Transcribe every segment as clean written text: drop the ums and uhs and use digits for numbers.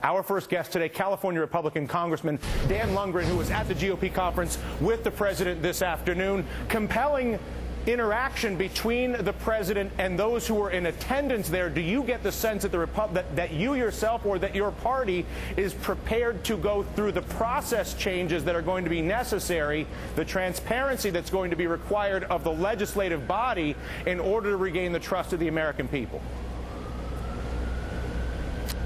Our first guest today, California Republican Congressman Dan Lungren, who was at the GOP conference with the president this afternoon. Compelling interaction between the president and those who were in attendance there. Do you get the sense that that you yourself or that your party is prepared to go through the process changes that are going to be necessary, the transparency that's going to be required of the legislative body in order to regain the trust of the American people?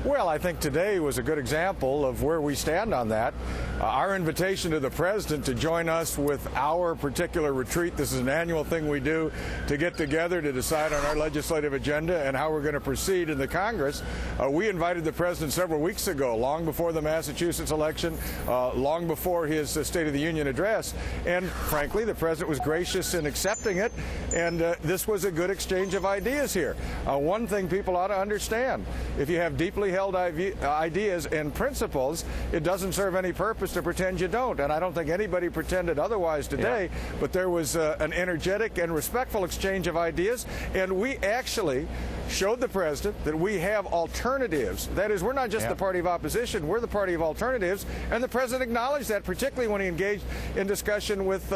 Well, I think today was a good example of where we stand on that. Our invitation to the president to join us with our particular retreat, this is an annual thing we do to get together to decide on our legislative agenda and how we're going to proceed in the Congress. We invited the president several weeks ago, long before the Massachusetts election, long before his State of the Union address. And frankly, the president was gracious in accepting it, and this was a good exchange of ideas here. One thing people ought to understand, if you have deeply held ideas and principles, it doesn't serve any purpose to pretend you don't. And I don't think anybody pretended otherwise today, but there was an energetic and respectful exchange of ideas, and we actually showed the president that we have alternatives. That is, we're not just the party of opposition, we're the party of alternatives, and the president acknowledged that, particularly when he engaged in discussion with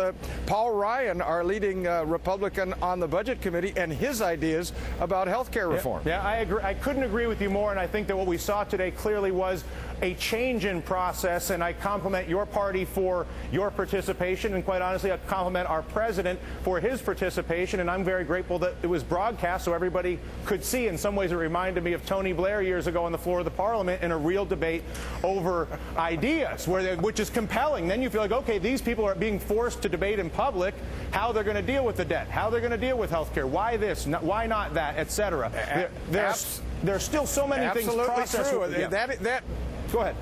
Paul Ryan, our leading Republican on the Budget Committee, and his ideas about health care reform. Yeah, I agree. I couldn't agree with you more, and I think that what we saw today clearly was a change in process, and I compliment your party for your participation, and quite honestly, I compliment our president for his participation, and I'm very grateful that it was broadcast so everybody could see. In some ways, it reminded me of Tony Blair years ago on the floor of the Parliament in a real debate over ideas, which is compelling. Then you feel like, okay, these people are being forced to debate in public how they're going to deal with the debt, how they're going to deal with health care, why this, why not that, etc. There's still so many things processed. True. Go ahead.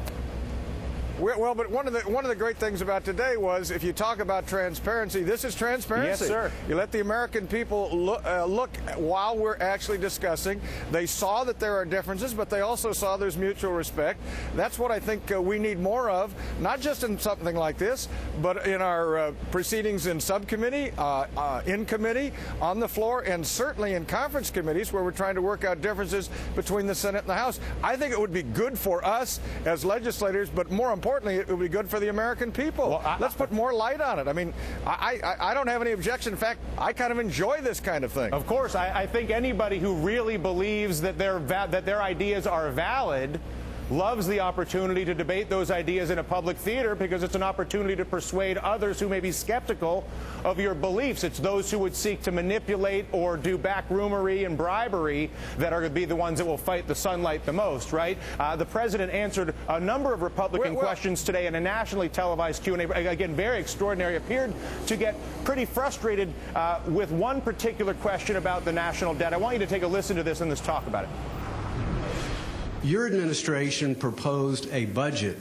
Well, but one of the great things about today was, if you talk about transparency, this is transparency. Yes, sir. You let the American people look while we're actually discussing. They saw that there are differences, but they also saw there's mutual respect. That's what I think we need more of, not just in something like this, but in our proceedings in subcommittee, in committee, on the floor, and certainly in conference committees where we're trying to work out differences between the Senate and the House. I think it would be good for us as legislators, but more importantly, it would be good for the American people. Well, let's put more light on it. I mean, I don't have any objection. In fact, I kind of enjoy this kind of thing. Of course, I think anybody who really believes that their ideas are valid loves the opportunity to debate those ideas in a public theater, because it's an opportunity to persuade others who may be skeptical of your beliefs. It's those who would seek to manipulate or do backroomery and bribery that are going to be the ones that will fight the sunlight the most, right? The president answered a number of Republican questions today in a nationally televised Q&A. Again, very extraordinary. Appeared to get pretty frustrated with one particular question about the national debt. I want you to take a listen to this and let's talk about it. Your administration proposed a budget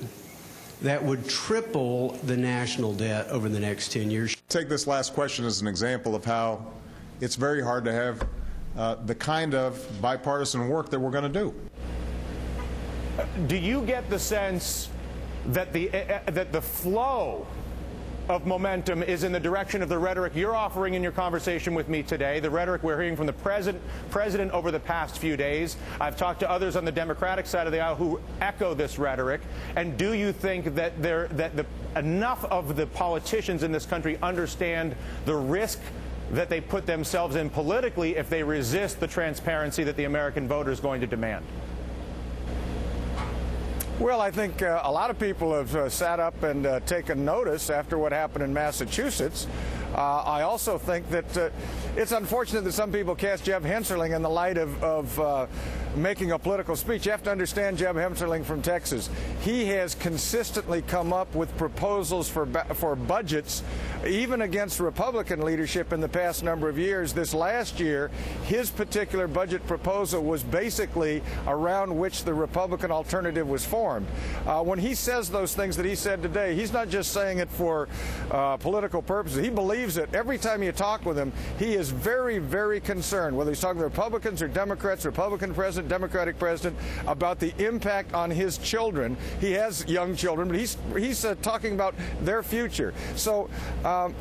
that would triple the national debt over the next 10 years. Take this last question as an example of how it's very hard to have the kind of bipartisan work that we're going to do. Do you get the sense that the flow of momentum is in the direction of the rhetoric you're offering in your conversation with me today, the rhetoric we're hearing from the president over the past few days? I've talked to others on the Democratic side of the aisle who echo this rhetoric. And do you think that enough of the politicians in this country understand the risk that they put themselves in politically if they resist the transparency that the American voter is going to demand? Well, I think a lot of people have sat up and taken notice after what happened in Massachusetts. I also think that it's unfortunate that some people cast Jeb Hensarling in the light of making a political speech. You have to understand Jeb Hensarling from Texas. He has consistently come up with proposals for budgets, even against Republican leadership in the past number of years. This last year, his particular budget proposal was basically around which the Republican alternative was formed. When he says those things that he said today, he's not just saying it for political purposes. He believes believes it. Every time you talk with him, he is very, very concerned, whether he's talking to Republicans or Democrats, Republican president, Democratic president, about the impact on his children. He has young children, but he's talking about their future. So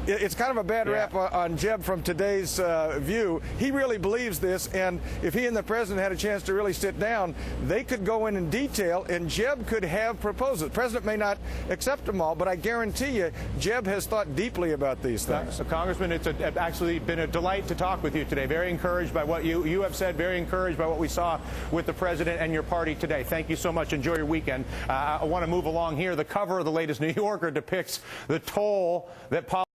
it's kind of a bad rap on Jeb from today's view. He really believes this, and if he and the president had a chance to really sit down, they could go in detail, and Jeb could have proposals. The president may not accept them all, but I guarantee you, Jeb has thought deeply about these things. Congressman, it's actually been a delight to talk with you today. Very encouraged by what you have said, very encouraged by what we saw with the president and your party today. Thank you so much. Enjoy your weekend. I want to move along here. The cover of the latest New Yorker depicts the toll that